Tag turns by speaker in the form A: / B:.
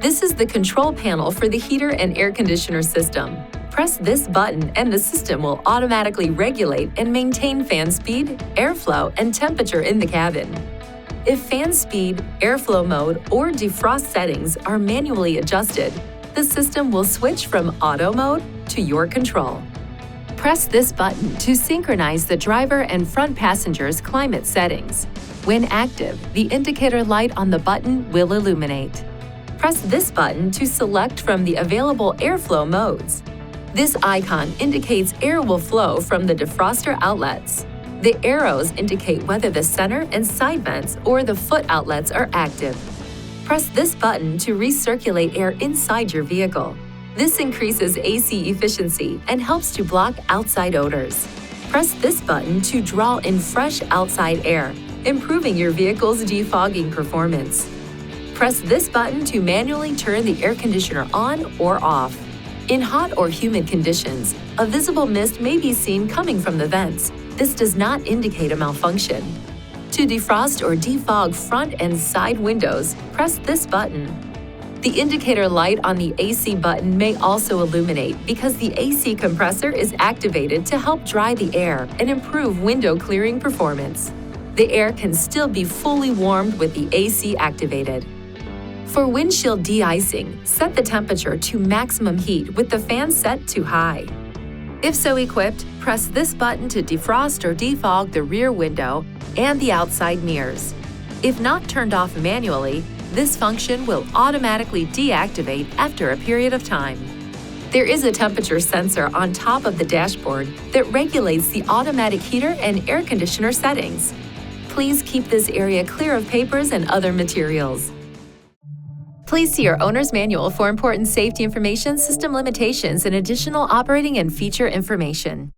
A: This is the control panel for the heater and air conditioner system. Press this button and the system will automatically regulate and maintain fan speed, airflow, and temperature in the cabin. If fan speed, airflow mode, or defrost settings are manually adjusted, the system will switch from auto mode to your control. Press this button to synchronize the driver and front passenger's climate settings. When active, the indicator light on the button will illuminate. Press this button to select from the available airflow modes. This icon indicates air will flow from the defroster outlets. The arrows indicate whether the center and side vents or the foot outlets are active. Press this button to recirculate air inside your vehicle. This increases AC efficiency and helps to block outside odors. Press this button to draw in fresh outside air, improving your vehicle's defogging performance. Press this button to manually turn the air conditioner on or off. In hot or humid conditions, a visible mist may be seen coming from the vents. This does not indicate a malfunction. To defrost or defog front and side windows, press this button. The indicator light on the AC button may also illuminate because the AC compressor is activated to help dry the air and improve window clearing performance. The air can still be fully warmed with the AC activated. For windshield de-icing, set the temperature to maximum heat with the fan set to high. If so equipped, press this button to defrost or defog the rear window and the outside mirrors. If not turned off manually, this function will automatically deactivate after a period of time. There is a temperature sensor on top of the dashboard that regulates the automatic heater and air conditioner settings. Please keep this area clear of papers and other materials. Please see your owner's manual for important safety information, system limitations, and additional operating and feature information.